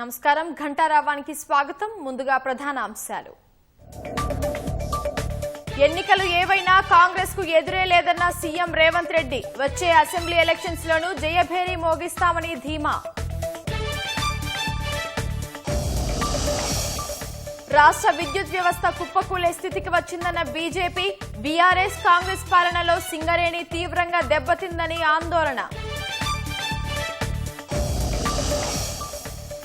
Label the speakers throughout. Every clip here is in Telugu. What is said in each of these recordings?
Speaker 1: నమస్కారం ఘంటారావానికి స్వాగతం. ముందుగా ప్రధాన అంశాలు. ఎన్నికలు ఏవైనా కాంగ్రెస్ కు ఎదురే లేదన్న సీఎం రేవంత్ రెడ్డి. వచ్చే అసెంబ్లీ ఎలక్షన్స్ లోనూ జయభేరి మోగిస్తామని ధీమా. రాష్ట్ర విద్యుత్ వ్యవస్థ కుప్పకూలే స్థితికి వచ్చిందన్న బీజేపీ. బీఆర్ఎస్ కాంగ్రెస్ పాలనలో సింగరేణి తీవ్రంగా దెబ్బతిందని ఆందోళన.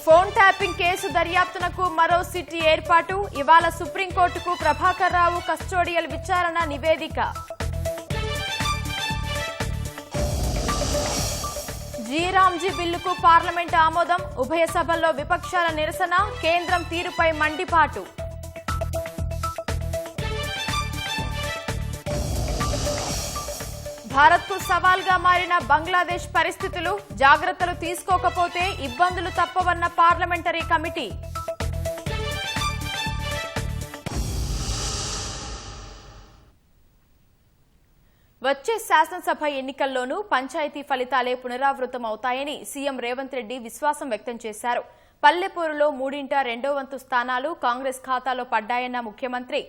Speaker 1: ఫోన్ ట్యాపింగ్ కేసు దర్యాప్తునకు మరో సిటీ ఏర్పాటు. ఇవాళ సుప్రీంకోర్టుకు ప్రభాకర్ రావు కస్టోడియల్ విచారణ నివేదిక. జీరాంజీ బిల్లుకు పార్లమెంట్ ఆమోదం. ఉభయ సభల్లో విపక్షాల నిరసన. కేంద్రం తీరుపై మండిపాటు. భారత్కు సవాల్గా మారిన బంగ్లాదేశ్ పరిస్థితులు. జాగ్రత్తలు తీసుకోకపోతే ఇబ్బందులు తప్పవన్న పార్లమెంటరీ కమిటీ. వచ్చే శాసనసభ ఎన్నికల్లోనూ పంచాయతీ ఫలితాలే పునరావృతం అవుతాయని సీఎం రేవంత్ రెడ్డి విశ్వాసం వ్యక్తం చేశారు. పల్లెపూరులో 3/2 వంతు స్థానాలు కాంగ్రెస్ ఖాతాలో పడ్డాయన్న ముఖ్యమంత్రి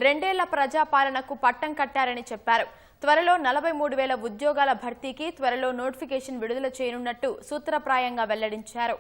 Speaker 1: 2 ఏళ్ల ప్రజాపాలనకు పట్టం కట్టారని చెప్పారు. త్వరలో 43,000 ఉద్యోగాల భర్తీకి త్వరలో నోటిఫికేషన్ విడుదల చేయనున్నట్టు సూత్రప్రాయంగా వెల్లడించారు.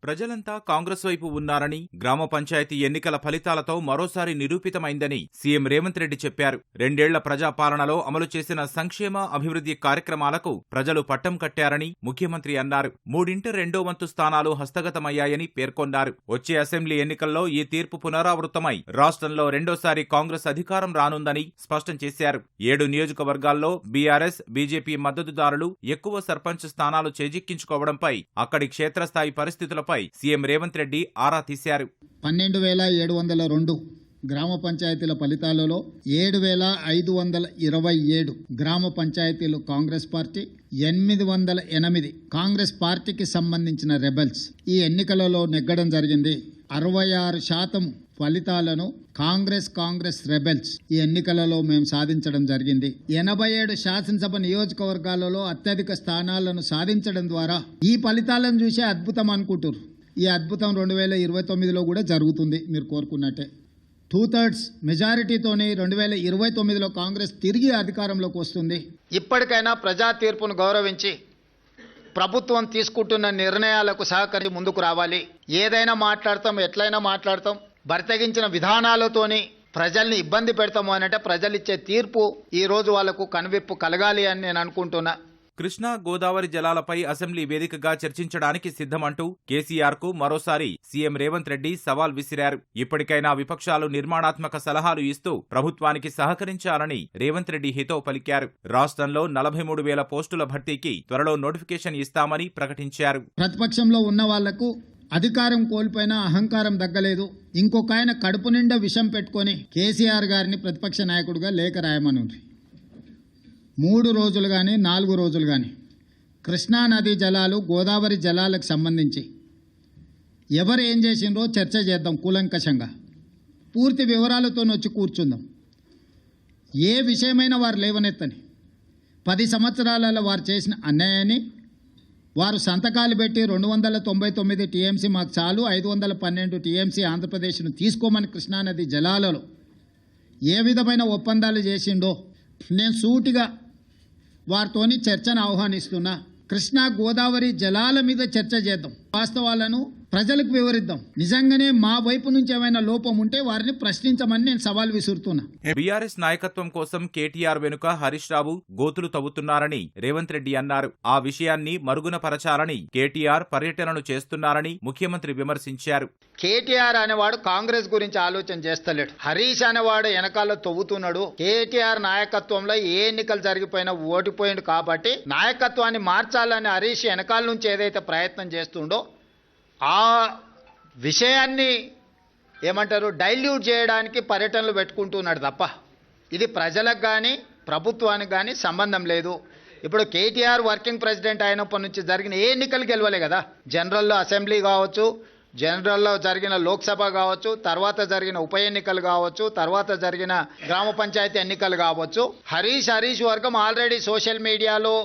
Speaker 2: ప్రజలంతా కాంగ్రెస్ వైపు ఉన్నారని, గ్రామ పంచాయతీ ఎన్నికల ఫలితాలతో మరోసారి నిరూపితమైందని సీఎం రేవంత్ రెడ్డి చెప్పారు. 2 ఏళ్ల ప్రజాపాలనలో అమలు చేసిన సంక్షేమ అభివృద్ధి కార్యక్రమాలకు ప్రజలు పట్టం కట్టారని ముఖ్యమంత్రి అన్నారు. 3/2 వంతు స్థానాలు హస్తగతమయ్యాయని పేర్కొన్నారు. వచ్చే అసెంబ్లీ ఎన్నికల్లో ఈ తీర్పు పునరావృతమై రాష్ట్రంలో రెండోసారి కాంగ్రెస్ అధికారం రానుందని స్పష్టం చేశారు. 7 నియోజకవర్గాల్లో బీఆర్ఎస్, బీజేపీ మద్దతుదారులు ఎక్కువ సర్పంచ్ స్థానాలు చేజిక్కించుకోవడంపై అక్కడి క్షేత్రస్థాయి పరిస్థితులపై సీఎం రేవంత్ రెడ్డి ఆరా తీశారు.
Speaker 3: 12,702 గ్రామ పంచాయతీల ఫలితాలలో 7,527 గ్రామ పంచాయతీలు కాంగ్రెస్ పార్టీ, 808 కాంగ్రెస్ పార్టీకి సంబంధించిన రెబెల్స్ ఈ ఎన్నికలలో నెగ్గడం జరిగింది. 66% ఫలితాలను కాంగ్రెస్ రెబెల్స్ ఈ ఎన్నికలలో మేము సాధించడం జరిగింది. 87 శాసనసభ నియోజకవర్గాలలో అత్యధిక స్థానాలను సాధించడం ద్వారా ఈ ఫలితాలను చూసే అద్భుతం అనుకుంటారు. ఈ అద్భుతం 2029లో కూడా జరుగుతుంది. మీరు కోరుకున్నట్టే 2/3 మెజారిటీతోనే 2029లో కాంగ్రెస్ తిరిగి అధికారంలోకి వస్తుంది.
Speaker 4: ఇప్పటికైనా ప్రజా తీర్పును గౌరవించి ప్రభుత్వం తీసుకుంటున్న నిర్ణయాలకు సహకరించి ముందుకు రావాలి. ఏదైనా మాట్లాడతాం, ఎట్లయినా మాట్లాడతాం, బరితెగించిన విధానాలతోని ప్రజల్ని ఇబ్బంది పెడతాము అనంటే ప్రజలిచ్చే తీర్పు ఈ రోజు వాళ్లకు కనువిప్పు కలగాలి అని నేను అనుకుంటున్నా.
Speaker 2: కృష్ణా గోదావరి జలాలపై అసెంబ్లీ వేదికగా చర్చించడానికి సిద్ధమంటూ కేసీఆర్ కు మరోసారి సీఎం రేవంత్ రెడ్డి సవాల్ విసిరారు. ఇప్పటికైనా విపక్షాలు నిర్మాణాత్మక సలహాలు ఇస్తూ ప్రభుత్వానికి సహకరించాలని రేవంత్ రెడ్డి హితవు పలికారు. రాష్ట్రంలో 43,000 పోస్టుల భర్తీకి త్వరలో నోటిఫికేషన్ ఇస్తామని ప్రకటించారు.
Speaker 3: ప్రతిపక్షంలో ఉన్న వాళ్లకు అధికారం కోల్పోయినా అహంకారం దగ్గలేదు. ఇంకొక ఆయన కడుపు నిండా విషం పెట్టుకొని కేసీఆర్ గారిని ప్రతిపక్ష నాయకుడిగా లేఖ రాయమనుంది. 3 రోజులు కానీ 4 రోజులు కానీ కృష్ణా నదీ జలాలు, గోదావరి జలాలకు సంబంధించి ఎవరు ఏం చేసిండ్రో చర్చ చేద్దాం. కూలంకషంగా పూర్తి వివరాలతో వచ్చి కూర్చుందాం. ఏ విషయమైనా వారు లేవనెత్తని 10 సంవత్సరాలలో వారు చేసిన అన్యాయాన్ని, వారు సంతకాలు పెట్టి 299 టీఎంసీ మాకు చాలు, 512 టీఎంసీ ఆంధ్రప్రదేశ్ను తీసుకోమని కృష్ణానది జలాలలో ఏ విధమైన ఒప్పందాలు చేసిండో నేను సూటిగా వారితోని చర్చను ఆహ్వానిస్తున్నా. కృష్ణా గోదావరి జలాల మీద చర్చ చేద్దాం. వాస్తవాలను ప్రజలకు వివరిద్దాం. నిజంగానే మా వైపు నుంచి ఏమైనా లోపం ఉంటే వారిని ప్రశ్నించమని నేను సవాల్ విసురుతున్నా.
Speaker 2: బీఆర్ఎస్ నాయకత్వం కోసం కేటీఆర్ వెనుక హరీష్ రావు గోతులు తవ్వుతున్నారని రేవంత్ రెడ్డి అన్నారు. ఆ విషయాన్ని మరుగున పరచాలని కేటీఆర్ పర్యటనను చేస్తున్నారని ముఖ్యమంత్రి విమర్శించారు.
Speaker 4: కేటీఆర్ అనేవాడు కాంగ్రెస్ గురించి ఆలోచన చేస్తలేడు. హరీష్ అనేవాడు వెనకాల తవ్వుతున్నాడు. కేటీఆర్ నాయకత్వంలో ఏ ఎన్నికలు జరిగిపోయినా ఓడిపోయిండు కాబట్టి నాయకత్వాన్ని మార్చాలని హరీష్ వెనకాల నుంచి ఏదైతే ప్రయత్నం చేస్తుండో ఆ విషయాన్ని ఏమంటారు డైల్యూట్ చేయడానికి పర్యటనలు పెట్టుకుంటున్నాడు తప్ప ఇది ప్రజలకు కానీ ప్రభుత్వానికి కానీ సంబంధం లేదు. ఇప్పుడు కేటీఆర్ వర్కింగ్ ప్రెసిడెంట్ అయినప్పటి నుంచి జరిగిన ఏ ఎన్నికలు గెలవలే కదా. జనరల్లో అసెంబ్లీ కావచ్చు, జనరల్లో జరిగిన లోక్సభ కావచ్చు, తర్వాత జరిగిన ఉప ఎన్నికలు కావచ్చు, తర్వాత జరిగిన గ్రామ పంచాయతీ ఎన్నికలు కావచ్చు. హరీష్ వర్గం ఆల్రెడీ సోషల్ మీడియాలో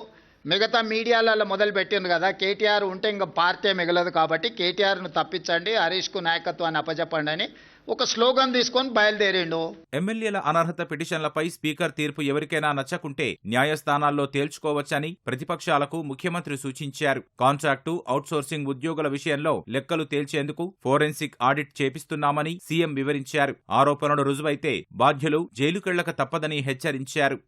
Speaker 4: మిగతా మీడియాలలో మొదలు పెట్టింది కదా, కేటీఆర్ ఉంటే ఇంకా పార్టీ మిగలదు కాబట్టి కేటీఆర్ను తప్పించండి, హరీష్కు నాయకత్వాన్ని అప్పచెప్పండి అని ఒక స్లోగన్ తీసుకొని బయలుదేరిండు.
Speaker 2: ఎమ్మెల్యేల అనర్హత పిటిషన్లపై స్పీకర్ తీర్పు ఎవరికైనా నచ్చకుంటే న్యాయస్థానాల్లో తేల్చుకోవచ్చని ప్రతిపక్షాలకు ముఖ్యమంత్రి సూచించారు. కాంట్రాక్టు, అవుట్సోర్సింగ్ ఉద్యోగుల విషయంలో లెక్కలు తేల్చేందుకు ఫోరెన్సిక్ ఆడిట్ చేపిస్తున్నామని సీఎం వివరించారు. ఆరోపణలు రుజువైతే బాధ్యులు జైలుకెళ్లక తప్పదని హెచ్చరించారు.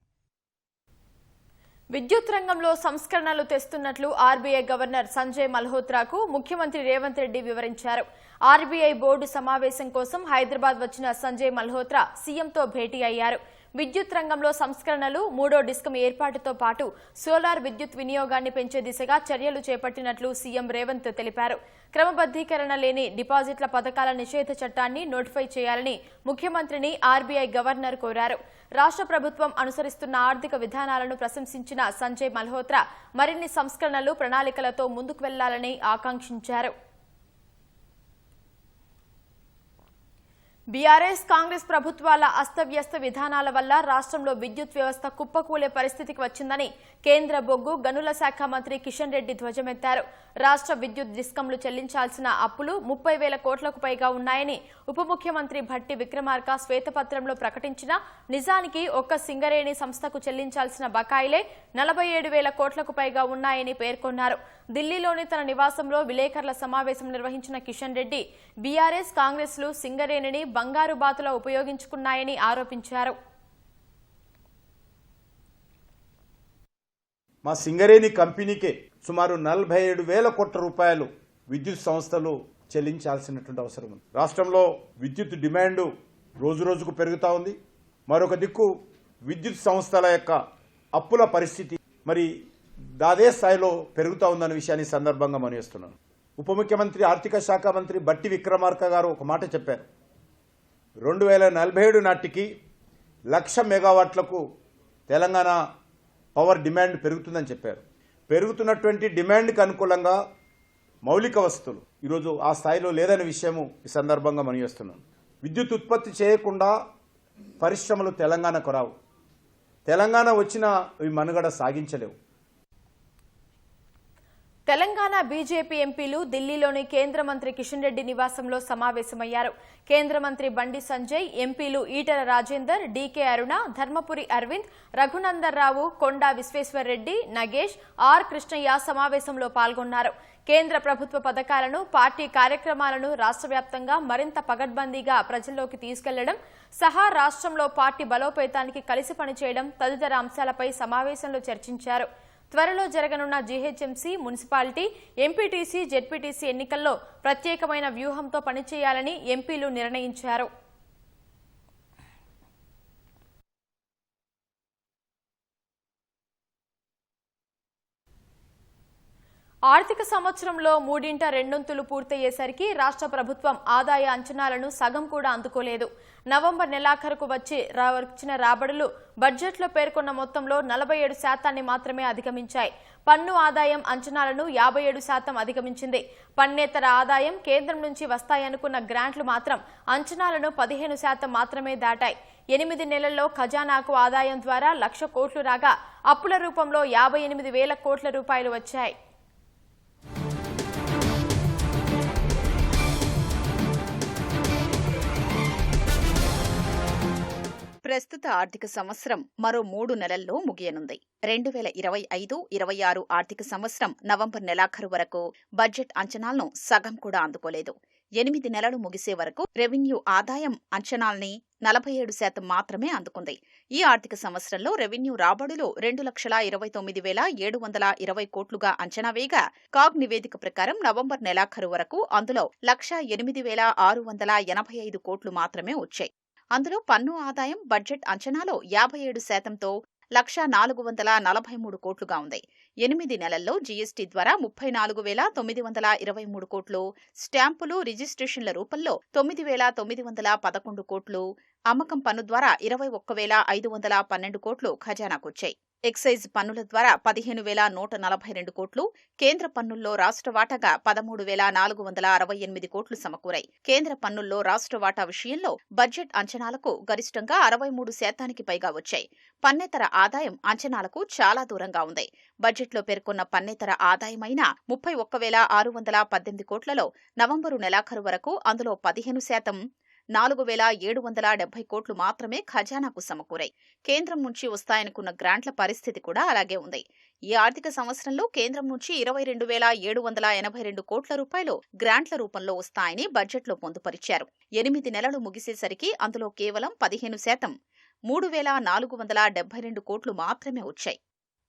Speaker 1: విద్యుత్ రంగంలో సంస్కరణలు తెస్తున్నట్లు ఆర్బీఐ గవర్నర్ సంజయ్ మల్హోత్రాకు ముఖ్యమంత్రి రేవంత్ రెడ్డి వివరించారు. ఆర్బీఐ బోర్డు సమావేశం కోసం హైదరాబాద్ వచ్చిన సంజయ్ మల్హోత్రా సీఎంతో భేటీ అయ్యారు. విద్యుత్ రంగంలో సంస్కరణలు, 3వ డిస్కం ఏర్పాటుతో పాటు సోలార్ విద్యుత్ వినియోగాన్ని పెంచే దిశగా చర్యలు చేపట్టినట్లు సీఎం రేవంత్ తెలిపారు. క్రమబద్దీకరణ లేని డిపాజిట్ల పథకాల నిషేధ చట్టాన్ని నోటిఫై చేయాలని ముఖ్యమంత్రిని ఆర్బీఐ గవర్నర్ కోరారు. రాష్ట్ర ప్రభుత్వం అనుసరిస్తున్న ఆర్థిక విధానాలను ప్రశంసించిన సంజయ్ మల్హోత్రా మరిన్ని సంస్కరణలు, ప్రణాళికలతో ముందుకు వెళ్లాలని ఆకాంక్షించారు. బీఆర్ఎస్, కాంగ్రెస్ ప్రభుత్వాల అస్తవ్యస్త విధానాల వల్ల రాష్ట్రంలో విద్యుత్ వ్యవస్థ కుప్పకూలే పరిస్థితికి వచ్చిందని కేంద్ర బొగ్గు, గనుల శాఖ మంత్రి కిషన్ రెడ్డి ధ్వజమెత్తారు. రాష్ట్ర విద్యుత్ డిస్కంలు చెల్లించాల్సిన అప్పులు 30,000 కోట్లకు పైగా ఉన్నాయని ఉప ముఖ్యమంత్రి భట్టి విక్రమార్క శ్వేతపత్రంలో ప్రకటించినా నిజానికి ఒక్క సింగరేణి సంస్థకు చెల్లించాల్సిన బకాయిలే 47,000 కోట్లకు పైగా ఉన్నాయని పేర్కొన్నారు. ఢిల్లీలోని తన నివాసంలో విలేకరుల సమావేశం నిర్వహించిన కిషన్ రెడ్డి బీఆర్ఎస్, కాంగ్రెస్లు సింగరేణిని బంగారు బాతులా ఉపయోగించుకున్నాయని ఆరోపించారు.
Speaker 5: మా సింగరేణి కంపెనీకే సుమారు 47,000 కోట్ల రూపాయలు విద్యుత్ సంస్థలు చెల్లించాల్సినటువంటి అవసరం ఉంది. రాష్ట్రంలో విద్యుత్ డిమాండ్ రోజు రోజుకు పెరుగుతూ ఉంది. మరొక దిక్కు విద్యుత్ సంస్థల యొక్క అప్పుల పరిస్థితి మరి అదే స్థాయిలో పెరుగుతూ ఉందన్న విషయాన్ని సందర్భంగా మనవిస్తున్నాను. ఉప ముఖ్యమంత్రి, ఆర్థిక శాఖ మంత్రి భట్టి విక్రమార్క గారు ఒక మాట చెప్పారు. 2047 నాటికి 1,00,000 మెగావాట్లకు తెలంగాణ పవర్ డిమాండ్ పెరుగుతుందని చెప్పారు. పెరుగుతున్నటువంటి డిమాండ్కి అనుకూలంగా మౌలిక వస్తువులు ఈరోజు ఆ స్థాయిలో లేదనే విషయము ఈ సందర్భంగా మనవిస్తున్నాను. విద్యుత్ ఉత్పత్తి చేయకుండా పరిశ్రమలు తెలంగాణకు రావు. తెలంగాణ వచ్చినా ఇవి మనుగడ సాగించలేవు.
Speaker 1: తెలంగాణ బీజేపీ ఎంపీలు ఢిల్లీలోని కేంద్ర మంత్రి కిషన్ రెడ్డి నివాసంలో సమావేశమయ్యారు. కేంద్ర మంత్రి బండి సంజయ్, ఎంపీలు ఈటెల రాజేందర్, డీకే అరుణ, ధర్మపురి అరవింద్, రఘునందర్ రావు, కొండా విశ్వేశ్వర్రెడ్డి, నగేష్, ఆర్ కృష్ణయ్య సమావేశంలో పాల్గొన్నారు. కేంద్ర ప్రభుత్వ పథకాలను, పార్టీ కార్యక్రమాలను రాష్ట్ర వ్యాప్తంగా మరింత పగడ్బందీగా ప్రజల్లోకి తీసుకెళ్లడం సహా రాష్ట్రంలో పార్టీ బలోపేతానికి కలిసి పనిచేయడం తదితర అంశాలపై సమావేశంలో చర్చించారు. త్వరలో జరగనున్న జీహెచ్ఎంసీ, మున్సిపాలిటీ, ఎంపీటీసీ, జెడ్పీటీసీ ఎన్నికల్లో ప్రత్యేకమైన వ్యూహంతో పనిచేయాలని ఎంపీలు నిర్ణయించారు. ఆర్థిక సంవత్సరంలో 2/3 పూర్తయ్యేసరికి రాష్ట్ర ప్రభుత్వం ఆదాయ అంచనాలను సగం కూడా అందుకోలేదు. నవంబర్ నెలాఖరుకు వచ్చిన రాబడులు బడ్జెట్లో పేర్కొన్న మొత్తంలో 47% మాత్రమే అధిగమించాయి. పన్ను ఆదాయం అంచనాలను 57% అధిగమించింది. పన్నేతర ఆదాయం, కేంద్రం నుంచి వస్తాయనుకున్న గ్రాంట్లు మాత్రం అంచనాలను 15% మాత్రమే దాటాయి. 8 నెలల్లో ఖజానాకు ఆదాయం ద్వారా 1,00,000 కోట్లు రాగా అప్పుల రూపంలో 58,000 కోట్ల రూపాయలు వచ్చాయి.
Speaker 6: ప్రస్తుత ఆర్థిక సంవత్సరం మరో 3 నెలల్లో ముగియనుంది. 2025-26 ఆర్థిక సంవత్సరం నవంబర్ నెలాఖరు వరకు బడ్జెట్ అంచనాలను సగం కూడా అందుకోలేదు. 8 నెలలు ముగిసే వరకు రెవెన్యూ ఆదాయం అంచనాల్ని 47% మాత్రమే అందుకుంది. ఈ ఆర్థిక సంవత్సరంలో రెవెన్యూ రాబడులు 2,29,720 కోట్లుగా అంచనా వేయగా కాగ్ నివేదిక ప్రకారం నవంబర్ నెలాఖరు వరకు అందులో 1,08,685 కోట్లు మాత్రమే వచ్చాయి. అందులో పన్ను ఆదాయం బడ్జెట్ అంచనాలో 57%తో 1,04,43 కోట్లుగా ఉంది. 8 నెలల్లో జీఎస్టీ ద్వారా 34,923 కోట్లు, స్టాంపులు, రిజిస్ట్రేషన్ల రూపంలో 9,911 కోట్లు, అమ్మకం పన్ను ద్వారా 21,512 కోట్లు ఖజానాకొచ్చాయి. ఎక్సైజ్ పన్నుల ద్వారా 15,142 కోట్లు, కేంద్ర పన్నుల్లో రాష్ట్ర వాటాగా 13,468 కోట్లు సమకూరాయి. కేంద్ర పన్నుల్లో రాష్ట్ర వాటా విషయంలో బడ్జెట్ అంచనాలకు గరిష్టంగా 63% పైగా వచ్చాయి. పన్నేతర ఆదాయం అంచనాలకు చాలా దూరంగా ఉంది. బడ్జెట్లో పేర్కొన్న పన్నేతర ఆదాయమైన 31,618 కోట్లలో నవంబరు నెలాఖరు వరకు అందులో 15% 4,770 కోట్లు మాత్రమే ఖజానాకు సమకూరాయి. కేంద్రం నుంచి వస్తాయనుకున్న గ్రాంట్ల పరిస్థితి కూడా అలాగే ఉంది. ఈ ఆర్థిక సంవత్సరంలో కేంద్రం నుంచి 22,782 కోట్ల రూపాయలు గ్రాంట్ల రూపంలో వస్తాయని బడ్జెట్లో పొందుపరిచారు. 8 నెలలు ముగిసేసరికి అందులో కేవలం 15% 3,472 కోట్లు మాత్రమే వచ్చాయి.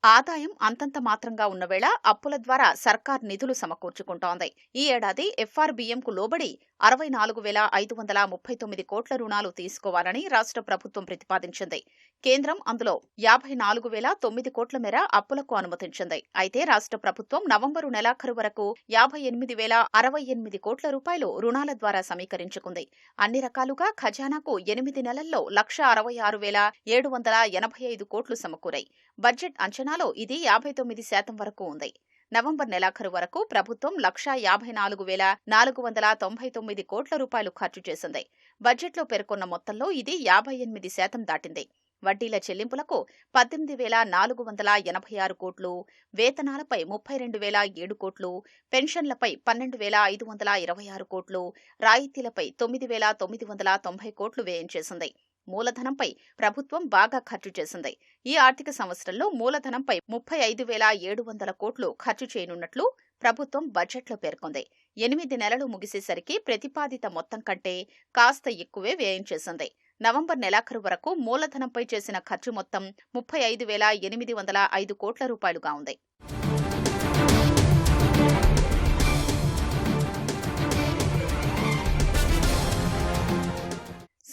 Speaker 6: ఆదాయం అంతంత మాత్రంగా ఉన్న వేళ అప్పుల ద్వారా సర్కార్ నిధులు సమకూర్చుకుంటోంది. ఈ ఏడాది ఎఫ్ఆర్బీఎంకు లోబడి 64,539 కోట్ల రుణాలు తీసుకోవాలని రాష్ట్ర ప్రభుత్వం ప్రతిపాదించింది. కేంద్రం అందులో 54,009 కోట్ల మేర అప్పులకు అనుమతించింది. అయితే రాష్ట్ర ప్రభుత్వం నవంబరు నెలాఖరు వరకు 58,068 కోట్ల రూపాయలు రుణాల ద్వారా సమీకరించుకుంది. అన్ని రకాలుగా ఖజానాకు 8 నెలల్లో 166,785 కోట్లు సమకూరాయి. బడ్జెట్ అంచనాలో ఇది 59% వరకు ఉంది. నవంబర్ నెలాఖరు వరకు ప్రభుత్వం 154,499 కోట్ల రూపాయలు ఖర్చు చేసింది. బడ్జెట్లో పేర్కొన్న మొత్తంలో ఇది 58% దాటింది. వడ్డీల చెల్లింపులకు 18,486 కోట్లు, వేతనాలపై 32,007 కోట్లు, పెన్షన్లపై 12,526 కోట్లు, రాయితీలపై 9,990 కోట్లు వ్యయం చేసింది. మూలధనంపై ప్రభుత్వం బాగా ఖర్చు చేసింది. ఈ ఆర్థిక సంవత్సరంలో మూలధనంపై 35,700 కోట్లు ఖర్చు చేయనున్నట్లు ప్రభుత్వం బడ్జెట్లో పేర్కొంది. 8 నెలలు ముగిసేసరికి ప్రతిపాదిత మొత్తం కంటే కాస్త ఎక్కువే వ్యయం చేసింది. నవంబర్ నెలాఖరు వరకు మూలధనంపై చేసిన ఖర్చు మొత్తం 35,805 కోట్ల రూపాయలుగా ఉంది.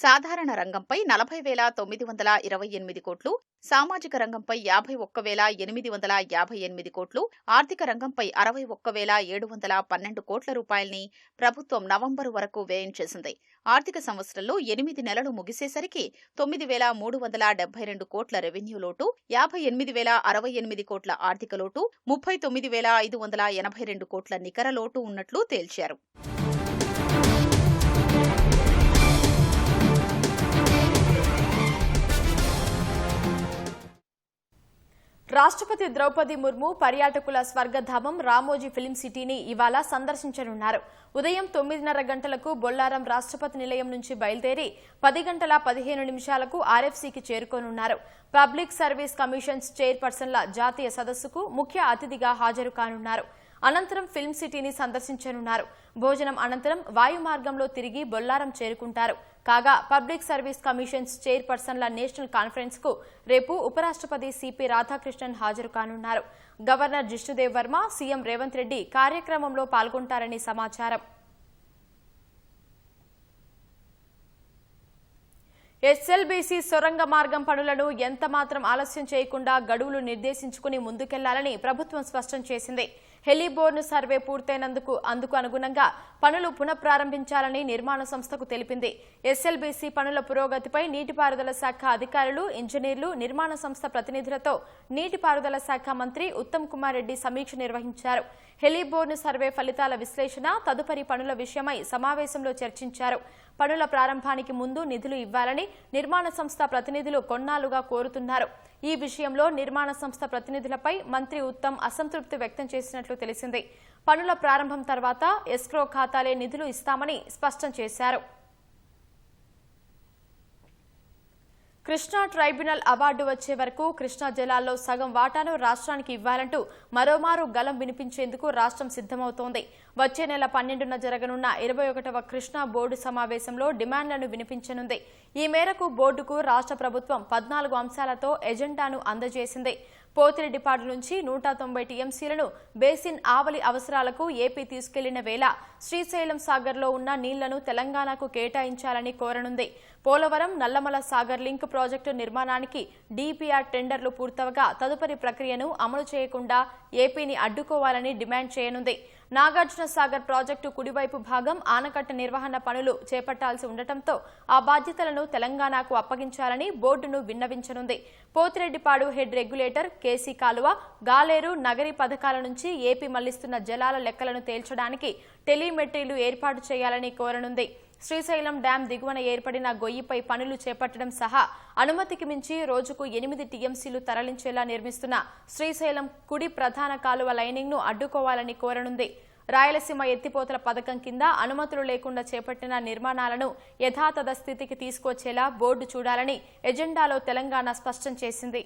Speaker 6: సాధారణ రంగంపై 40,928 కోట్లు, సామాజిక రంగంపై 51,858 కోట్లు, ఆర్థిక రంగంపై 61,712 కోట్ల రూపాయల్ని ప్రభుత్వం నవంబరు వరకు వ్యయం చేసింది. ఆర్థిక సంవత్సరంలో 8 నెలలు ముగిసేసరికి 9,372 కోట్ల రెవెన్యూ లోటు, 58,068 కోట్ల ఆర్థిక లోటు, 39,582 కోట్ల నికర లోటు ఉన్నట్లు తేల్చారు.
Speaker 1: రాష్ట్రపతి ద్రౌపది ముర్ము పర్యాటకుల స్వర్గధామం రామోజీ ఫిల్మ్ సిటీని ఇవాళ సందర్శించనున్నారు. ఉదయం 9:30 గంటలకు బొల్లారం రాష్ట్రపతి నిలయం నుంచి బయలుదేరి 10:15 ఆర్ఎఫ్సీకి చేరుకోనున్నారు. పబ్లిక్ సర్వీస్ కమిషన్స్ చైర్పర్సన్ల జాతీయ సదస్సుకు ముఖ్య అతిథిగా హాజరు కానున్నారు. అనంతరం ఫిల్మ్ సిటీని సందర్శించనున్నారు. భోజనం అనంతరం వాయు మార్గంలో తిరిగి బొల్లారం చేరుకుంటారు. కాగా పబ్లిక్ సర్వీస్ కమిషన్స్ చైర్పర్సన్ల నేషనల్ కాన్ఫరెన్స్ కు రేపు ఉపరాష్ట్రపతి సిపి రాధాకృష్ణన్ హాజరు కానున్నారు. గవర్నర్ జిష్ణుదేవ్ వర్మ, సీఎం రేవంత్ రెడ్డి కార్యక్రమంలో పాల్గొంటారని సమాచారం. ఎస్ఎల్బీసీ సొరంగ మార్గం పనులను ఎంతమాత్రం ఆలస్యం చేయకుండా గడువులు నిర్దేశించుకుని ముందుకెళ్లాలని ప్రభుత్వం స్పష్టం చేసింది. హెలిబోర్న్ సర్వే పూర్తయినందుకు అనుగుణంగా పనులు పునఃప్రారంభించాలని నిర్మాణ సంస్థకు తెలిపింది. ఎస్ఎల్బీసీ పనుల పురోగతిపై నీటిపారుదల శాఖ అధికారులు, ఇంజనీర్లు, నిర్మాణ సంస్థ ప్రతినిధులతో నీటిపారుదల శాఖ మంత్రి ఉత్తమ్ కుమార్ రెడ్డి సమీక్ష నిర్వహించారు. హెలిబోర్న్ సర్వే ఫలితాల విశ్లేషణ, తదుపరి పనుల విషయమై సమావేశంలో చర్చించారు. పనుల ప్రారంభానికి ముందు నిధులు ఇవ్వాలని నిర్మాణ సంస్థ ప్రతినిధులు కొన్నాళ్లుగా కోరుతున్నారు. ఈ విషయంలో నిర్మాణ సంస్థ ప్రతినిధులపై మంత్రి ఉత్తమ్ అసంతృప్తి వ్యక్తం చేసినట్లు తెలిసింది. పనుల ప్రారంభం తర్వాత ఎస్క్రో ఖాతాలే నిధులు ఇస్తామని స్పష్టం చేశారు. కృష్ణా ట్రైబ్యునల్ అవార్డు వచ్చే వరకు కృష్ణా జలాల్లో సగం వాటాను రాష్ట్రానికి ఇవ్వాలంటూ మరోమారు గలం వినిపించేందుకు రాష్ట్రం సిద్ధమవుతోంది. వచ్చే నెల 12న జరగనున్న 21వ కృష్ణా బోర్డు సమావేశంలో డిమాండ్లను వినిపించనుంది. ఈ మేరకు బోర్డుకు రాష్ట్ర ప్రభుత్వం 14 అంశాలతో ఎజెండాను అందజేసింది. పోతిరెడ్డిపాడు నుంచి 190 టీఎంసీలను బేసిన్ ఆవలి అవసరాలకు ఏపీ తీసుకెళ్లిన వేళ శ్రీశైలం సాగర్లో ఉన్న నీళ్లను తెలంగాణకు కేటాయించాలని కోరనుంది. పోలవరం నల్లమల సాగర్ లింక్ ప్రాజెక్టు నిర్మాణానికి డీపీఆర్ టెండర్లు పూర్తవగా తదుపరి ప్రక్రియను అమలు చేయకుండా ఏపీని అడ్డుకోవాలని డిమాండ్ చేయనుంది. నాగార్జున సాగర్ ప్రాజెక్టు కుడివైపు భాగం ఆనకట్ట నిర్వహణ పనులు చేపట్టాల్సి ఉండటంతో ఆ బాధ్యతలను తెలంగాణకు అప్పగించాలని బోర్డును విన్నవించనుంది. పోతిరెడ్డిపాడు హెడ్ రెగ్యులేటర్, కేసీ కాలువ, గాలేరు, నగరి పథకాల నుంచి ఏపీ మళ్లిస్తున్న జలాల లెక్కలను తేల్చడానికి టెలిమెట్రీలు ఏర్పాటు చేయాలని కోరనుంది. శ్రీశైలం డ్యాం దిగువన ఏర్పడిన గొయ్యిపై పనులు చేపట్టడం సహా అనుమతికి మించి రోజుకు 8 టీఎంసీలు తరలించేలా నిర్మిస్తున్న శ్రీశైలం కుడి ప్రధాన కాలువ లైనింగ్ను అడ్డుకోవాలని కోరనుంది. రాయలసీమ ఎత్తిపోతల పథకం కింద అనుమతులు లేకుండా చేపట్టిన నిర్మాణాలను యథాతథ స్థితికి తీసుకొచ్చేలా బోర్డు చూడాలని ఎజెండాలో తెలంగాణ స్పష్టం చేసింది.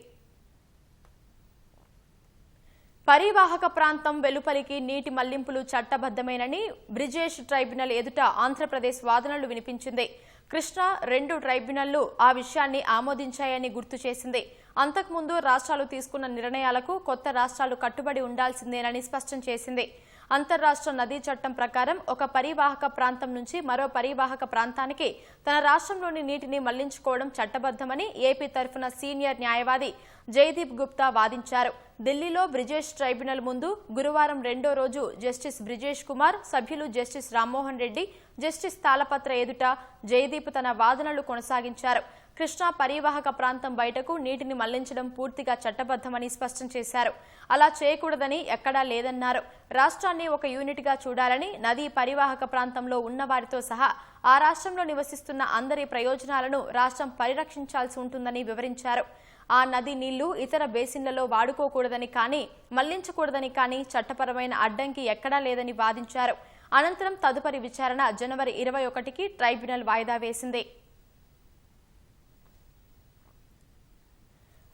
Speaker 1: పరివాహక ప్రాంతం వెలుపలికి నీటి మళ్లింపులు చట్టబద్దమేనని బ్రిజేష్ ట్రైబ్యునల్ ఎదుట ఆంధ్రప్రదేశ్ వాదనలు వినిపించింది. కృష్ణా 2 ట్రైబ్యునళ్లు ఆ విషయాన్ని ఆమోదించాయని గుర్తు చేసింది. అంతకుముందు రాష్ట్రాలు తీసుకున్న నిర్ణయాలకు కొత్త రాష్ట్రాలు కట్టుబడి ఉండాల్సిందేనని స్పష్టం చేసింది. అంతర్రాష్ట్ర నదీ చట్టం ప్రకారం ఒక పరివాహక ప్రాంతం నుంచి మరో పరివాహక ప్రాంతానికి తన రాష్ట్రంలోని నీటిని మళ్లించుకోవడం చట్టబద్దమని ఏపీ తరఫున సీనియర్ న్యాయవాది జయదీప్ గుప్తా వాదించారు. ఢిల్లీలో బ్రిజేష్ ట్రైబ్యునల్ ముందు గురువారం 2వ రోజు జస్టిస్ బ్రిజేష్ కుమార్, సభ్యులు జస్టిస్ రామ్మోహన్ రెడ్డి, జస్టిస్ తాళపత్ర ఎదుట జయదీప్ తన వాదనలు కొనసాగించారు. కృష్ణా పరివాహక ప్రాంతం బయటకు నీటిని మళ్లించడం పూర్తిగా చట్టబద్దమని స్పష్టం చేశారు. అలా చేయకూడదని ఎక్కడా లేదన్నారు. రాష్ట్రాన్ని ఒక యూనిట్గా చూడాలని, నదీ పరివాహక ప్రాంతంలో ఉన్న వారితో సహా ఆ రాష్ట్రంలో నివసిస్తున్న అందరి ప్రయోజనాలను రాష్ట్రం పరిరక్షించాల్సి ఉంటుందని వివరించారు. ఆ నది నీళ్లు ఇతర బేసిన్లలో వాడుకోకూడదని కానీ, మళ్లించకూడదని కానీ చట్టపరమైన అడ్డంకి ఎక్కడా లేదని వాదించారు. అనంతరం తదుపరి విచారణ జనవరి 21కి ట్రైబ్యునల్ వాయిదా వేసింది.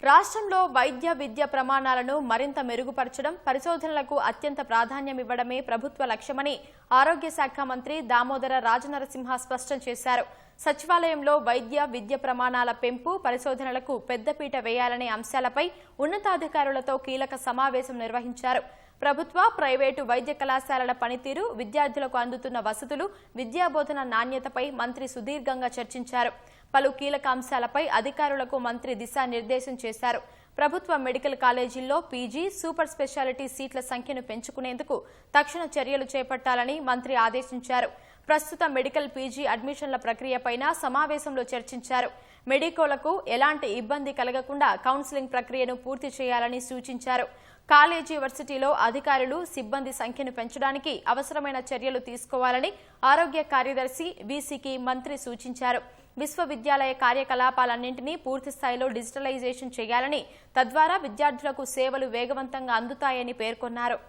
Speaker 1: రాష్ట్రంలో వైద్య విద్య ప్రమాణాలను మరింత మెరుగుపరచడం, పరిశోధనలకు అత్యంత ప్రాధాన్యమివ్వడమే ప్రభుత్వ లక్ష్యమని ఆరోగ్య శాఖ మంత్రి దామోదర రాజనరసింహ స్పష్టం చేశారు. సచివాలయంలో వైద్య విద్య ప్రమాణాల పెంపు, పరిశోధనలకు పెద్దపీట వేయాలనే అంశాలపై ఉన్నతాధికారులతో కీలక సమావేశం నిర్వహించారు. ప్రభుత్వ, ప్రైవేటు వైద్య కళాశాలల పనితీరు, విద్యార్థులకు అందుతున్న వసతులు, విద్యాబోధన నాణ్యతపై మంత్రి సుదీర్ఘంగా చర్చించారు. పలు కీలక అంశాలపై అధికారులకు మంత్రి దిశానిర్దేశం చేశారు. ప్రభుత్వ మెడికల్ కాలేజీల్లో పీజీ, సూపర్ స్పెషాలిటీ సీట్ల సంఖ్యను పెంచుకునేందుకు తక్షణ చర్యలు చేపట్టాలని మంత్రి ఆదేశించారు. ప్రస్తుత మెడికల్ పీజీ అడ్మిషన్ల ప్రక్రియపైన సమావేశంలో చర్చించారు. మెడికోలకు ఎలాంటి ఇబ్బంది కలగకుండా కౌన్సిలింగ్ ప్రక్రియను పూర్తి చేయాలని సూచించారు. కాలేజీ వర్సిటీలో అధికారులు, సిబ్బంది సంఖ్యను పెంచడానికి అవసరమైన చర్యలు తీసుకోవాలని ఆరోగ్య కార్యదర్శి వీసీకి మంత్రి సూచించారు. విశ్వవిద్యాలయ కార్యకలాపాలన్నింటినీ పూర్తి స్థాయిలో డిజిటలైజేషన్ చేయాలని, తద్వారా విద్యార్థులకు సేవలు వేగవంతంగా అందుతాయని పేర్కొన్నారు.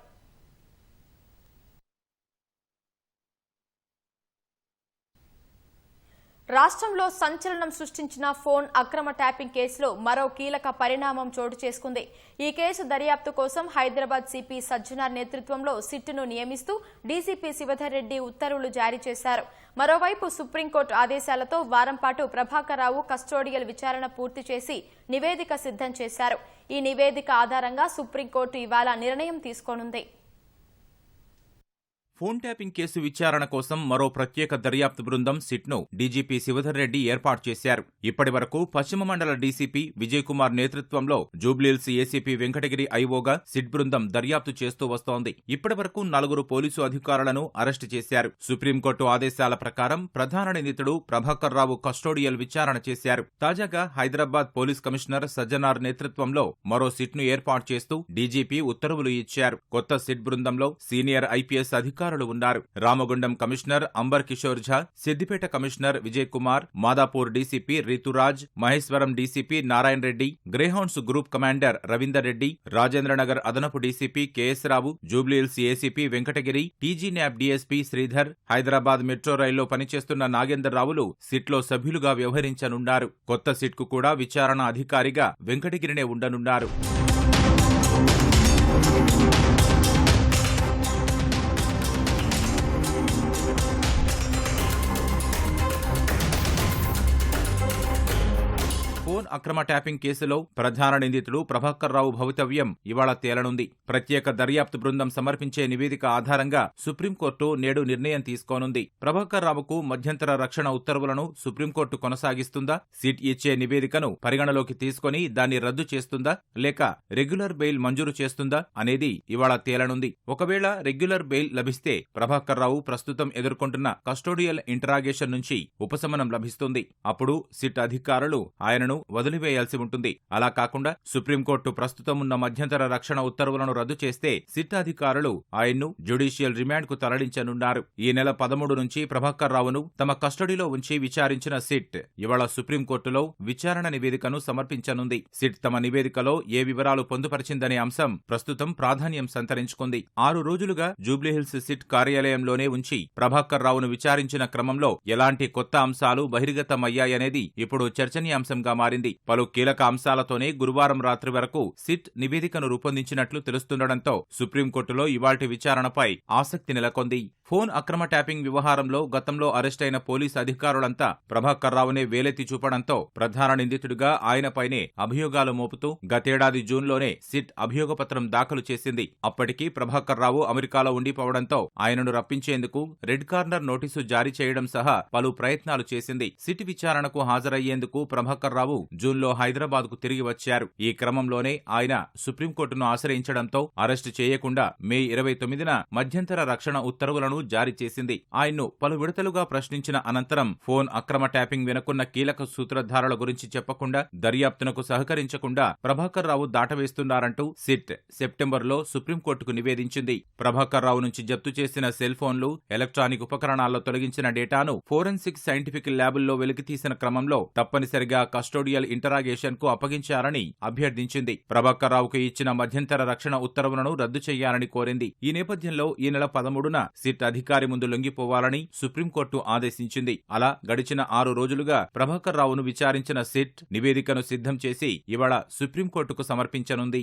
Speaker 1: రాష్ట్రంలో సంచలనం సృష్టించిన ఫోన్ అక్రమ ట్యాపింగ్ కేసులో మరో కీలక పరిణామం చోటు చేసుకుంది. ఈ కేసు దర్యాప్తు కోసం హైదరాబాద్ సిపి సజ్జనార్ నేతృత్వంలో సిట్ను నియమిస్తూ డీసీపీ శివధర్ రెడ్డి ఉత్తర్వులు జారీ చేశారు. మరోవైపు సుప్రీంకోర్టు ఆదేశాలతో వారం పాటు ప్రభాకర్ రావు కస్టోడియల్ విచారణ పూర్తి చేసి నివేదిక సిద్ధం చేశారు. ఈ నివేదిక ఆధారంగా సుప్రీంకోర్టు ఇవాళ నిర్ణయం తీసుకోనుంది.
Speaker 2: ఫోన్ ట్యాపింగ్ కేసు విచారణ కోసం మరో ప్రత్యేక దర్యాప్తు బృందం సిట్ను డీజీపీ శివధర్ రెడ్డి ఏర్పాటు చేశారు. ఇప్పటి వరకు పశ్చిమ మండల డీసీపీ విజయ్ కుమార్ నేతృత్వంలో జూబ్లీహిల్స్ ఏసీపీ వెంకటగిరి ఐఓగా సిట్ బృందం దర్యాప్తు చేస్తూ వస్తోంది. ఇప్పటి వరకు 4 పోలీసు అధికారులను అరెస్టు చేశారు. సుప్రీంకోర్టు ఆదేశాల ప్రకారం ప్రధాన నిందితుడు ప్రభాకర్ రావు కస్టోడియల్ విచారణ చేశారు. తాజాగా హైదరాబాద్ పోలీస్ కమిషనర్ సజ్జనార్ నేతృత్వంలో మరో సిట్ను ఏర్పాటు చేస్తూ డీజీపీ ఉత్తర్వులు ఇచ్చారు. కొత్త సిట్ బృందంలో సీనియర్ ఐపీఎస్ అధికారులు ఉన్నారు. Ramagundam commissioner Ambar Kishore Jha, Siddipet commissioner Vijay Kumar, Madhapur DCP Rituraj, Maheshwaram DCP Narayana Reddy, Greyhounds group commander Ravinder Reddy, Rajendranagar అదనపు DCP K S Rao, Jubilee Hills ACP Venkatagiri, T G NAB DSP Sridhar, Hyderabad metro రైల్లో పనిచేస్తున్న నాగేందర్ రావులు సిట్లో సభ్యులుగా వ్యవహరించనున్నారు. కొత్త సిట్కు కూడా విచారణ అధికారిగా వెంకటగిరినే ఉండనున్నారు. ఫోన్ అక్రమ ట్యాపింగ్ కేసులో ప్రధాన నిందితుడు ప్రభాకర్ రావు భవితవ్యం ఇవాళ తేలనుంది. ప్రత్యేక దర్యాప్తు బృందం సమర్పించే నివేదిక ఆధారంగా సుప్రీంకోర్టు నేడు నిర్ణయం తీసుకోనుంది. ప్రభాకర్ రావుకు మధ్యంతర రక్షణ ఉత్తర్వులను సుప్రీంకోర్టు కొనసాగిస్తుందా, సిట్ ఇచ్చే నివేదికను పరిగణలోకి తీసుకుని దాన్ని రద్దు చేస్తుందా, లేక రెగ్యులర్ బెయిల్ మంజూరు చేస్తుందా అనేది ఇవాళ తేలనుంది. ఒకవేళ రెగ్యులర్ బెయిల్ లభిస్తే ప్రభాకర్ రావు ప్రస్తుతం ఎదుర్కొంటున్న కస్టోడియల్ ఇంటరాగేషన్ నుంచి ఉపశమనం లభిస్తుంది. అప్పుడు సిట్ అధికారులు ఆయనను వదిలివేయాల్సి ఉంటుంది. అలా కాకుండా సుప్రీంకోర్టు ప్రస్తుతం ఉన్న మధ్యంతర రక్షణ ఉత్తర్వులను రద్దు చేస్తే సిట్ అధికారులు ఆయన్ను జ్యుడిషియల్ రిమాండ్ కు తరలించనున్నారు. ఈ నెల 13 నుంచి ప్రభాకర్ రావును తమ కస్టడీలో ఉంచి విచారించిన సిట్ ఇవాళ సుప్రీంకోర్టులో విచారణ నివేదికను సమర్పించనుంది. సిట్ తమ నివేదికలో ఏ వివరాలు పొందుపరిచిందనే అంశం ప్రస్తుతం ప్రాధాన్యం సంతరించుకుంది. 6 రోజులుగా జూబ్లీహిల్స్ సిట్ కార్యాలయంలోనే ఉంచి ప్రభాకర్ రావును విచారించిన క్రమంలో ఎలాంటి కొత్త అంశాలు బహిర్గతమయ్యాయనేది ఇప్పుడు చర్చనీయాంశంగా మారింది. పలు కీలక అంశాలతోనే గురువారం రాత్రి వరకు సిట్ నివేదికను రూపొందించినట్లు తెలుస్తుండటంతో సుప్రీంకోర్టులో ఇవాల్టి విచారణపై ఆసక్తి నెలకొంది. ఫోన్ అక్రమ ట్యాపింగ్ వ్యవహారంలో గతంలో అరెస్టైన పోలీసు అధికారులంతా ప్రభాకర్ రావునే వేలెత్తి చూపడంతో ప్రధాన నిందితుడిగా ఆయనపైనే అభియోగాలు మోపుతూ గతేడాది జూన్లోనే సిట్ అభియోగపత్రం దాఖలు చేసింది. అప్పటికి ప్రభాకర్ రావు అమెరికాలో ఉండిపోవడంతో ఆయనను రప్పించేందుకు రెడ్ కార్నర్ నోటీసు జారీ చేయడం సహా పలు ప్రయత్నాలు చేసింది. సిట్ విచారణకు హాజరయ్యేందుకు ప్రభాకర్ రావు జూన్లో హైదరాబాద్ కు తిరిగి వచ్చారు. ఈ క్రమంలోనే ఆయన సుప్రీంకోర్టును ఆశ్రయించడంతో అరెస్టు చేయకుండా మే 29న మధ్యంతర రక్షణ ఉత్తర్వులను జారీ చేసింది. ఆయన్ను పలు విడతలుగా ప్రశ్నించిన అనంతరం ఫోన్ అక్రమ ట్యాపింగ్ వెనుకున్న కీలక సూత్రధారుల గురించి చెప్పకుండా దర్యాప్తునకు సహకరించకుండా ప్రభాకర్ రావు దాటవేస్తున్నారంటూ సిట్ సెప్టెంబర్లో సుప్రీంకోర్టుకు నివేదించింది. ప్రభాకర్ రావు నుంచి జప్తు చేసిన సెల్ ఫోన్లు, ఎలక్ట్రానిక్ ఉపకరణాల్లో తొలగించిన డేటాను ఫోరెన్సిక్ సైంటిఫిక్ ల్యాబుల్లో వెలికితీసిన క్రమంలో తప్పనిసరిగా కస్టోడియల్ ఇంటరాగేషన్ కు అప్పగించారని అభ్యర్థించింది. ప్రభాకర్ రావుకు ఇచ్చిన మధ్యంతర రక్షణ ఉత్తర్వులను రద్దు చేయాలని కోరింది. ఈ నేపథ్యంలో ఈ నెల 13న సిట్ అధికారి ముందు లొంగిపోవాలని సుప్రీంకోర్టు ఆదేశించింది. అలా గడిచిన 6 రోజులుగా ప్రభాకర్ రావును విచారించిన సిట్ నివేదికను సిద్ధం చేసి ఇవాళ సుప్రీంకోర్టుకు సమర్పించనుంది.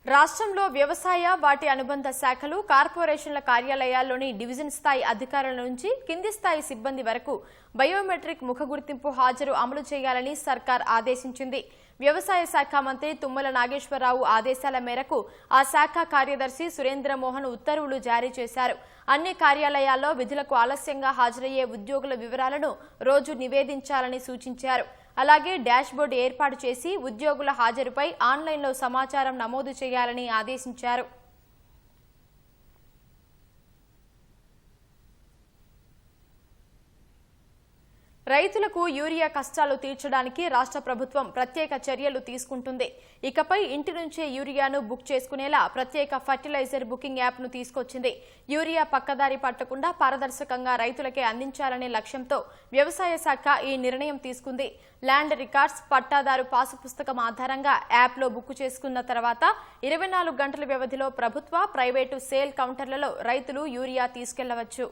Speaker 1: రాష్ట్రంలో వ్యవసాయ, వాటి అనుబంధ శాఖలు, కార్పొరేషన్ల కార్యాలయాల్లోని డివిజన్ స్థాయి అధికారుల నుంచి కింది స్థాయి సిబ్బంది వరకు బయోమెట్రిక్ ముఖ గుర్తింపు హాజరు అమలు చేయాలని సర్కార్ ఆదేశించింది. వ్యవసాయ శాఖ మంత్రి తుమ్మల నాగేశ్వరరావు ఆదేశాల మేరకు ఆ శాఖ కార్యదర్శి సురేంద్రమోహన్ ఉత్తర్వులు జారీ చేశారు. అన్ని కార్యాలయాల్లో విధులకు ఆలస్యంగా హాజరయ్యే ఉద్యోగుల వివరాలను రోజు నివేదించాలని సూచించారు. అలాగే డాష్బోర్డు ఏర్పాటు చేసి ఉద్యోగుల హాజరుపై ఆన్లైన్లో సమాచారం నమోదు చేయాలని ఆదేశించారు. రైతులకు యూరియా కష్టాలు తీర్చడానికి రాష్ట్ర ప్రభుత్వం ప్రత్యేక చర్యలు తీసుకుంటుంది. ఇకపై ఇంటి నుంచే యూరియాను బుక్ చేసుకునేలా ప్రత్యేక ఫర్టిలైజర్ బుకింగ్ యాప్ను తీసుకొచ్చింది. యూరియా పక్కదారి పట్టకుండా పారదర్శకంగా రైతులకే అందించాలనే లక్ష్యంతో వ్యవసాయ శాఖ ఈ నిర్ణయం తీసుకుంది. ల్యాండ్ రికార్డ్స్, పట్టాదారు పాసు పుస్తకం ఆధారంగా యాప్లో బుక్ చేసుకున్న తర్వాత 24 గంటల వ్యవధిలో ప్రభుత్వ, ప్రైవేటు సేల్ కౌంటర్లలో రైతులు యూరియా తీసుకెళ్లవచ్చు.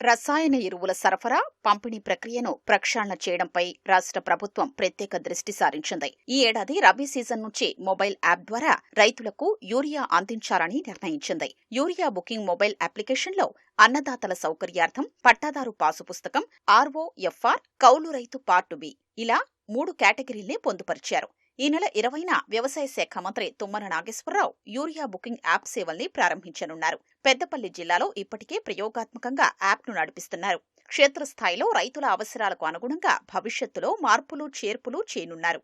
Speaker 6: రసాయన ఎరువుల సరఫరా, పంపిణీ ప్రక్రియను ప్రక్షాళన చేయడంపై రాష్ట్ర ప్రభుత్వం ప్రత్యేక దృష్టి సారించింది. ఈ ఏడాది రబీ సీజన్ నుంచి మొబైల్ యాప్ ద్వారా రైతులకు యూరియా అందించాలని నిర్ణయించింది. యూరియా బుకింగ్ మొబైల్ అప్లికేషన్లో అన్నదాతల సౌకర్యార్థం పట్టాదారు పాసు పుస్తకం, ROFR, కౌలు రైతు పార్ట్ బి ఇలా 3 కేటగిరీల్ని పొందుపరిచారు. ఈ నెల 20న వ్యవసాయ శాఖ మంత్రి Tummala Nageswararao urea booking app సేవల్ని ప్రారంభించనున్నారు. పెద్దపల్లి జిల్లాలో ఇప్పటికే ప్రయోగాత్మకంగా యాప్ను నడిపిస్తున్నారు. క్షేత్రస్థాయిలో రైతుల అవసరాలకు అనుగుణంగా భవిష్యత్తులో మార్పులు, చేర్పులు చేయనున్నారు.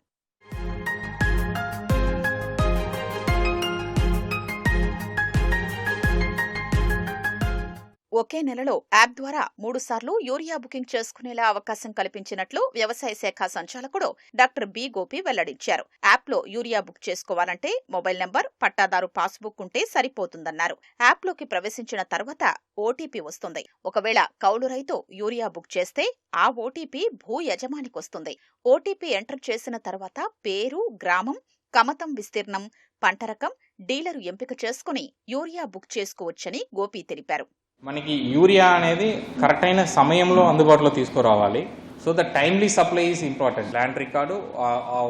Speaker 6: ఒకే నెలలో యాప్ ద్వారా 3 సార్లు యూరియా బుకింగ్ చేసుకునేలా అవకాశం కల్పించినట్లు వ్యవసాయ శాఖ సంచాలకుడు డాక్టర్ బి గోపి వెల్లడించారు. యాప్లో యూరియా బుక్ చేసుకోవాలంటే మొబైల్ నంబర్, పట్టాదారు పాస్బుక్ ఉంటే సరిపోతుందన్నారు. యాప్లోకి ప్రవేశించిన తర్వాత ఓటీపీ వస్తుంది. ఒకవేళ కౌలు రైతు యూరియా బుక్ చేస్తే ఆ ఓటీపీ భూ యజమానికొస్తుంది. ఓటీపీ ఎంటర్ చేసిన తర్వాత పేరు, గ్రామం, కమతం విస్తీర్ణం, పంట రకం, డీలరు ఎంపిక చేసుకుని యూరియా బుక్ చేసుకోవచ్చని గోపి తెలిపారు.
Speaker 7: మనకి యూరియా అనేది కరెక్ట్ అయిన సమయంలో అందుబాటులో తీసుకురావాలి. So the timely supply is important. Land record,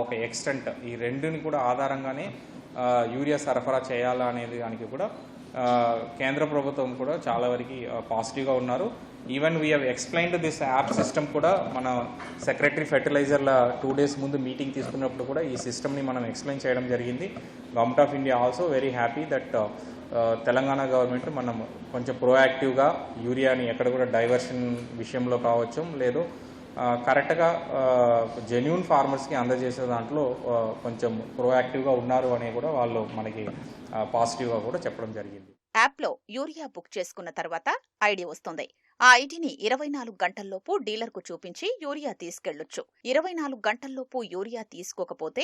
Speaker 7: ఒక ఎక్స్టెంట్, ఈ రెండుని కూడా ఆధారంగానే యూరియా సరఫరా చేయాలా అనేది దానికి కూడా కేంద్ర ప్రభుత్వం కూడా చాలా వరకు పాజిటివ్గా ఉన్నారు. Even we have explained this app system కూడా మన సెక్రటరీ ఫెర్టిలైజర్ల 2 days ముందు మీటింగ్ తీసుకున్నప్పుడు కూడా ఈ సిస్టమ్ని మనం ఎక్స్ప్లెయిన్ చేయడం జరిగింది. Government of India also very happy that Telangana government మనం కొంచెం ప్రోయాక్టివ్గా యూరియాని ఎక్కడ కూడా డైవర్షన్ విషయంలో కావచ్చు లేదు కరెక్ట్గా జెన్యూన్ ఫార్మర్స్కి అందజేసే దాంట్లో కొంచెం ప్రోయాక్టివ్గా ఉన్నారు అని కూడా వాళ్ళు మనకి పాజిటివ్గా కూడా చెప్పడం జరిగింది.
Speaker 6: యాప్లో యూరియా బుక్ చేసుకున్న తర్వాత ఐడి వస్తుంది. ఆ ఐడిని 24 గంటల్లోపు డీలర్కు చూపించి యూరియా తీసుకెళ్లొచ్చు. 24 గంటల్లోపు యూరియా తీసుకోకపోతే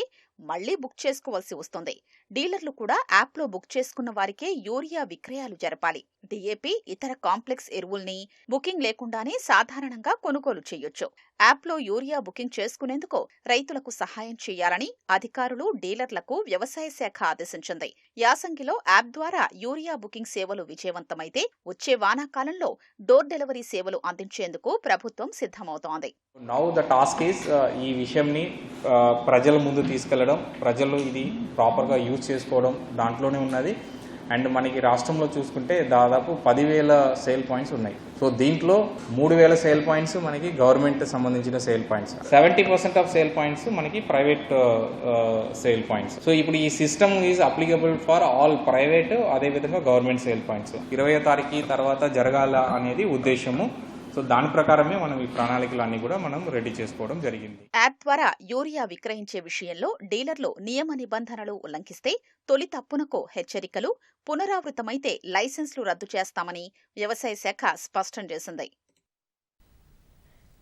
Speaker 6: మళ్లీ బుక్ చేసుకోవాల్సి వస్తుంది. డీలర్లు కూడా యాప్లో బుక్ చేసుకున్న వారికే యూరియా విక్రయాలు జరపాలి. డిఏపి ఇతర కాంప్లెక్స్ ఎరువుల్ని బుకింగ్ లేకుండానే సాధారణంగా కొనుగోలు చేయొచ్చు. యాప్లో యూరియా బుకింగ్ చేసుకునేందుకు రైతులకు సహాయం చేయాలని అధికారులు డీలర్లకు వ్యవసాయ శాఖ ఆదేశించింది. యాసంగిలో యాప్ ద్వారా యూరియా బుకింగ్ సేవలు విజయవంతమైతే వచ్చే వానాకాలంలో డోర్ డెలివరీ సేవలు అందించేందుకు ప్రభుత్వం సిద్ధమవుతోంది.
Speaker 7: నౌ ద టాస్క్ ఈస్ ఈ విషయంని ప్రజల ముందు తీసుకెళ్లడం, ప్రజలు ఇది ప్రాపర్గా యూజ్ చేసుకోవడం దాంట్లోనే ఉన్నది. అండ్ మనకి రాష్ట్రంలో చూసుకుంటే దాదాపు 10,000 సేల్ పాయింట్స్ ఉన్నాయి. సో దీంట్లో 3,000 సేల్ పాయింట్స్ మనకి గవర్నమెంట్ సంబంధించిన sale points, 70% of sale points మనకి ప్రైవేట్ సేల్ పాయింట్స్. సో ఇప్పుడు ఈ system is applicable for all private అదేవిధంగా గవర్నమెంట్ సేల్ పాయింట్స్. 20వ తారీఖు తర్వాత జరగాల అనేది ఉద్దేశము. సో దాని ప్రకారమే మనం ఈ ప్రణాళికలు అన్ని కూడా మనం రెడీ చేసుకోవడం జరిగింది.
Speaker 6: యాప్ ద్వారా యూరియా విక్రయించే విషయంలో డీలర్లు నియమ నిబంధనలు ఉల్లంఘిస్తే తొలి తప్పునకు హెచ్చరికలు, పునరావృతమైతే లైసెన్స్లు రద్దు చేస్తామని వ్యవసాయ శాఖ స్పష్టం చేసింది.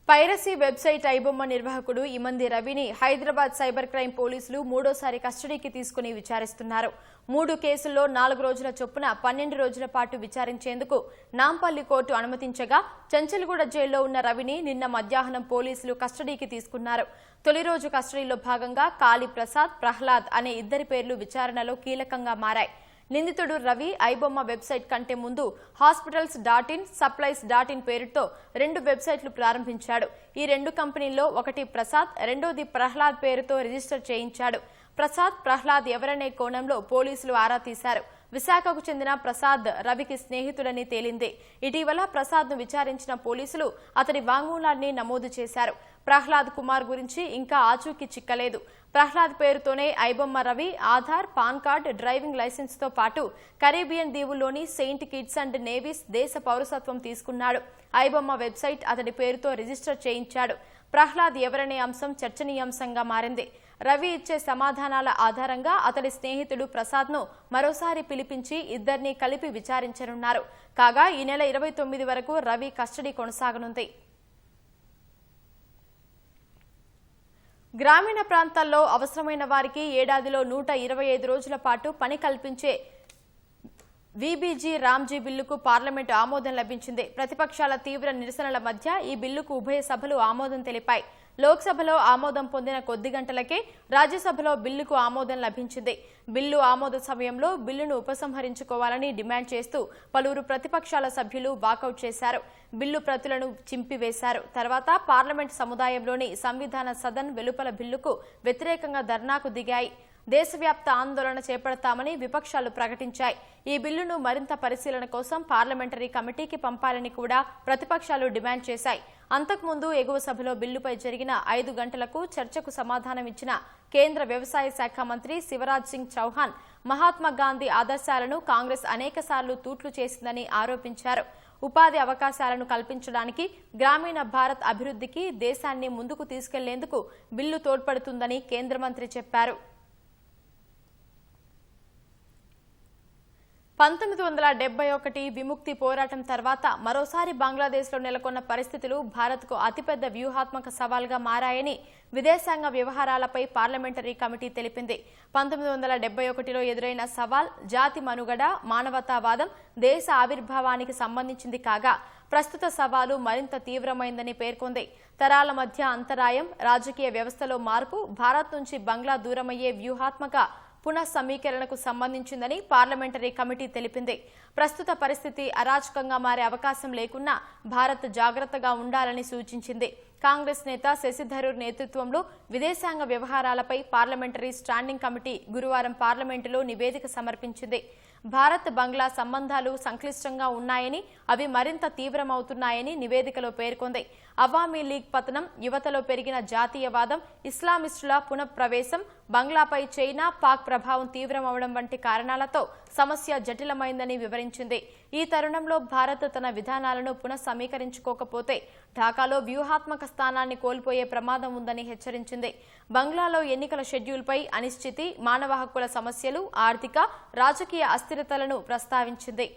Speaker 1: పైరసీ వెబ్సైట్ ఐబొమ్మ నిర్వాహకుడు ఇమంది రవిని హైదరాబాద్ సైబర్ క్రైమ్ పోలీసులు 3వ కస్టడీకి తీసుకుని విచారిస్తున్నారు. 3 కేసుల్లో 4 రోజుల చొప్పున 12 రోజుల పాటు విచారించేందుకు నాంపల్లి కోర్టు అనుమతించగా చెంచల్గూడ జైల్లో ఉన్న రవిని నిన్న మధ్యాహ్నం పోలీసులు కస్టడీకి తీసుకున్నారు. తొలి రోజు కస్టడీలో భాగంగా కాళీ ప్రసాద్, ప్రహ్లాద్ అనే 2 పేర్లు విచారణలో కీలకంగా మారాయి. నిందితుడు రవి ఐబొమ్మ వెబ్సైట్ కంటే ముందు hospitals.in, supplies.in పేరుతో 2 వెబ్సైట్లు ప్రారంభించాడు. ఈ 2 కంపెనీల్లో ఒకటి ప్రసాద్, రెండోది ప్రహ్లాద్ పేరుతో రిజిస్టర్ చేయించాడు. ప్రహ్లాద్ ఎవరనే కోణంలో పోలీసులు ఆరా తీశారు. విశాఖకు చెందిన ప్రసాద్ రవికి స్నేహితుడని తేలింది. ఇటీవల ప్రసాద్ను విచారించిన పోలీసులు అతడి వాంగ్మూలాన్ని నమోదు చేశారు. ప్రహ్లాద్ కుమార్ గురించి ఇంకా ఆచూకీ చిక్కలేదు. ప్రహ్లాద్ పేరుతోనే iBomma Ravi Aadhaar, PAN card, driving లైసెన్స్తో పాటు కరేబియన్ దీవుల్లోని సెయింట్ కిట్స్ అండ్ నేవీస్ దేశ పౌరసత్వం తీసుకున్నాడు. ఐబొమ్మ వెబ్సైట్ అతడి పేరుతో రిజిస్టర్ చేయించాడు. ప్రహ్లాద్ ఎవరనే అంశం చర్చనీయాంశంగా మారింది. రవి ఇచ్చే సమాధానాల ఆధారంగా అతడి స్నేహితుడు ప్రసాద్ను మరోసారి పిలిపించి ఇద్దరినీ కలిపి విచారించనున్నారు. కాగా ఈ నెల 29 వరకు రవి కస్టడీ కొనసాగనుంది. గ్రామీణ ప్రాంతాల్లో అవసరమైన వారికి ఏడాదిలో 125 రోజుల పాటు పని కల్పించే వీబీజీ రామ్జీ బిల్లుకు పార్లమెంటు ఆమోదం లభించింది. ప్రతిపక్షాల తీవ్ర నిరసనల మధ్య ఈ బిల్లుకు ఉభయ సభలు ఆమోదం తెలిపాయి. లోక్సభలో ఆమోదం పొందిన కొద్ది గంటలకే రాజ్యసభలో బిల్లుకు ఆమోదం లభించింది. బిల్లు ఆమోద సమయంలో బిల్లును ఉపసంహరించుకోవాలని డిమాండ్ చేస్తూ పలువురు ప్రతిపక్షాల సభ్యులు వాకౌట్ చేశారు. బిల్లు ప్రతులను చింపివేశారు. తర్వాత పార్లమెంట్ సముదాయంలోని సంవిధాన సదన్ వెలుపల బిల్లుకు వ్యతిరేకంగా ధర్నాకు దిగాయి. దేశవ్యాప్త ఆందోళన చేపడతామని విపక్షాలు ప్రకటించాయి. ఈ బిల్లును మరింత పరిశీలన కోసం పార్లమెంటరీ కమిటీకి పంపాలని కూడా ప్రతిపక్షాలు డిమాండ్ చేశాయి. అంతకుముందు ఎగువ సభలో బిల్లుపై జరిగిన 5 గంటలకు చర్చకు సమాధానం ఇచ్చిన కేంద్ర వ్యవసాయ శాఖ మంత్రి శివరాజ్ సింగ్ చౌహాన్ మహాత్మా గాంధీ ఆదర్శాలను కాంగ్రెస్ అనేకసార్లు తూట్లు చేసిందని ఆరోపించారు. ఉపాధి అవకాశాలను కల్పించడానికి, గ్రామీణ భారత్ అభివృద్ధికి, దేశాన్ని ముందుకు తీసుకెళ్లేందుకు బిల్లు తోడ్పడుతుందని కేంద్ర మంత్రి చెప్పారు. 1971 విముక్తి పోరాటం తర్వాత మరోసారి బంగ్లాదేశ్లో నెలకొన్న పరిస్థితులు భారత్కు అతిపెద్ద వ్యూహాత్మక సవాల్గా మారాయని విదేశాంగ వ్యవహారాలపై పార్లమెంటరీ కమిటీ తెలిపింది. 1971లో ఎదురైన సవాల్ జాతి మనుగడ, మానవతావాదం, దేశ ఆవిర్భావానికి సంబంధించింది కాగా ప్రస్తుత సవాలు మరింత తీవ్రమైందని పేర్కొంది. తరాల మధ్య అంతరాయం, రాజకీయ వ్యవస్థలో మార్పు, భారత్ నుంచి బంగ్లా దూరమయ్యే వ్యూహాత్మక పునఃసమీకరణకు సంబంధించిందని పార్లమెంటరీ కమిటీ తెలిపింది. ప్రస్తుత పరిస్థితి అరాచకంగా మారే అవకాశం లేకున్నా భారత్ జాగ్రత్తగా ఉండాలని సూచించింది. కాంగ్రెస్ నేత శశి థరూర్ నేతృత్వంలో విదేశాంగ వ్యవహారాలపై పార్లమెంటరీ స్టాండింగ్ కమిటీ గురువారం పార్లమెంటులో నివేదిక సమర్పించింది. భారత్ బంగ్లా సంబంధాలు సంక్లిష్టంగా ఉన్నాయని, అవి మరింత తీవ్రమవుతున్నాయని నివేదికలో పేర్కొంది. అవామీ లీగ్ పతనం, యువతలో పెరిగిన జాతీయవాదం, ఇస్లామిస్టుల పునఃప్రవేశం, బంగ్లాపై చైనా, పాక్ ప్రభావం తీవ్రమవడం వంటి కారణాలతో సమస్య జటిలమైందని వివరించింది. ఈ తరుణంలో భారత్ తన విధానాలను పునఃసమీకరించుకోకపోతే ఢాకాలో వ్యూహాత్మక స్థానాన్ని కోల్పోయే ప్రమాదం ఉందని హెచ్చరించింది. బంగ్లాలో ఎన్నికల షెడ్యూల్పై అనిశ్చితి, మానవ హక్కుల సమస్యలు, ఆర్థిక, రాజకీయ అస్థిరతలను ప్రస్తావించింది.